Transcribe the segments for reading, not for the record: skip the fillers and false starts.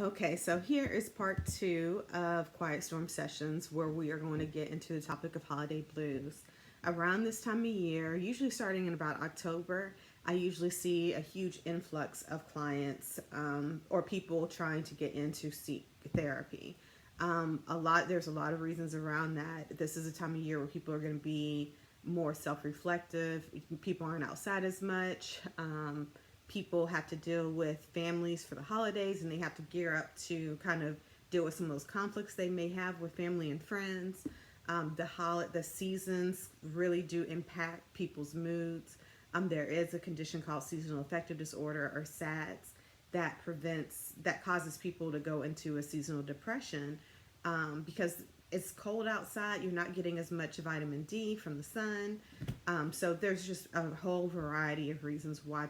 Okay, so here is part two of Quiet Storm Sessions, where we are going to get into the topic of holiday blues. Around this time of year, usually starting in about October, I usually see a huge influx of clients or people trying to get into seek therapy. There's a lot of reasons around that. This is a time of year where people are going to be more self-reflective. People aren't outside as much. People have to deal with families for the holidays, and they have to gear up to kind of deal with some of those conflicts they may have with family and friends. The seasons really do impact people's moods. There is a condition called seasonal affective disorder, or SADS, that causes people to go into a seasonal depression because it's cold outside. You're not getting as much vitamin D from the sun. So there's just a whole variety of reasons why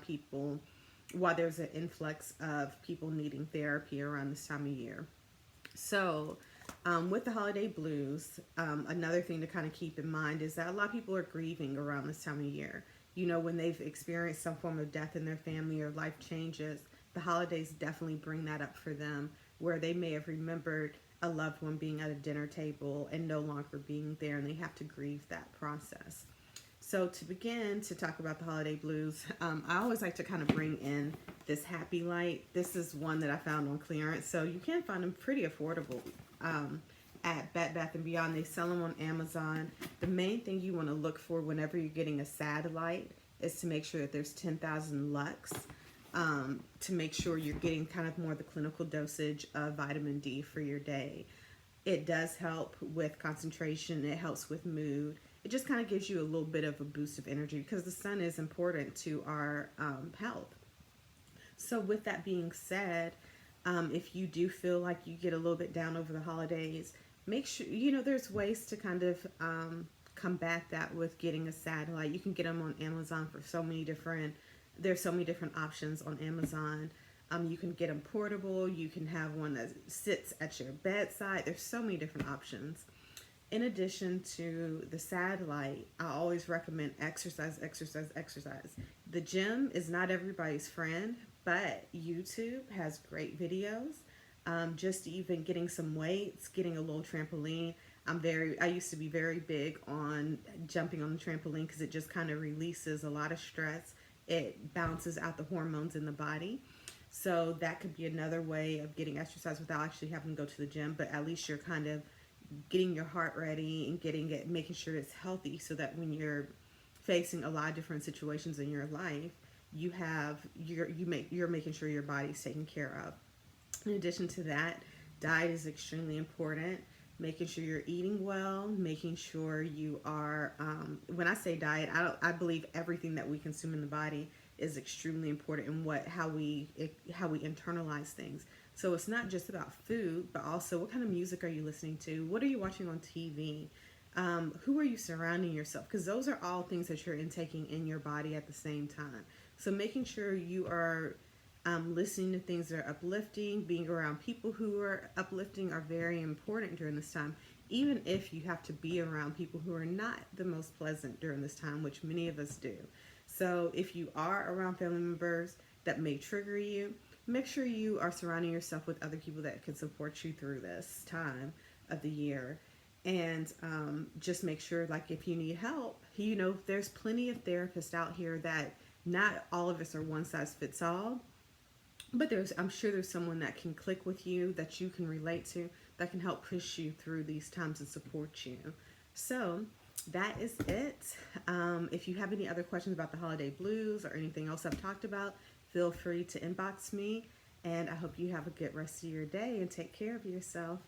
there's an influx of people needing therapy around this time of year. So, with the holiday blues, another thing to kind of keep in mind is that a lot of people are grieving around this time of year. You know, when they've experienced some form of death in their family or life changes, the holidays definitely bring that up for them, where they may have remembered a loved one being at a dinner table and no longer being there, and they have to grieve that process. So, to begin to talk about the holiday blues, I always like to kind of bring in this Happy Light. This is one that I found on clearance, so you can find them pretty affordable at Bed Bath & Beyond. They sell them on Amazon. The main thing you want to look for whenever you're getting a sad light is to make sure that there's 10,000 lux, to make sure you're getting kind of more the clinical dosage of vitamin D for your day. It does help with concentration. It helps with mood. It just kind of gives you a little bit of a boost of energy because the sun is important to our health. So, with that being said, if you do feel like you get a little bit down over the holidays, make sure, there's ways to kind of combat that with getting a satellite. You can get them on Amazon for there's so many different options on Amazon. You can get them portable. You can have one that sits at your bedside. There's so many different options. In addition to the satellite, I always recommend exercise, exercise, exercise. The gym is not everybody's friend, but YouTube has great videos. Just even getting some weights, getting a little trampoline. I used to be very big on jumping on the trampoline because it just kind of releases a lot of stress. It balances out the hormones in the body. So that could be another way of getting exercise without actually having to go to the gym, but at least you're kind of getting your heart ready and making sure it's healthy, so that when you're facing a lot of different situations in your life, you're making sure your body's taken care of. In addition to that, diet is extremely important. Making sure you're eating well, making sure you are. When I say diet, I believe everything that we consume in the body is extremely important in how we internalize things. So it's not just about food, but also what kind of music are you listening to? What are you watching on TV? Who are you surrounding yourself? Because those are all things that you're intaking in your body at the same time. So making sure you are listening to things that are uplifting, being around people who are uplifting are very important during this time, even if you have to be around people who are not the most pleasant during this time, which many of us do. So if you are around family members that may trigger you, make sure you are surrounding yourself with other people that can support you through this time of the year. And just make sure, like, if you need help, there's plenty of therapists out here that not all of us are one size fits all, but I'm sure there's someone that can click with you, that you can relate to, that can help push you through these times and support you. So that is it. If you have any other questions about the holiday blues or anything else I've talked about, feel free to inbox me. And I hope you have a good rest of your day and take care of yourself.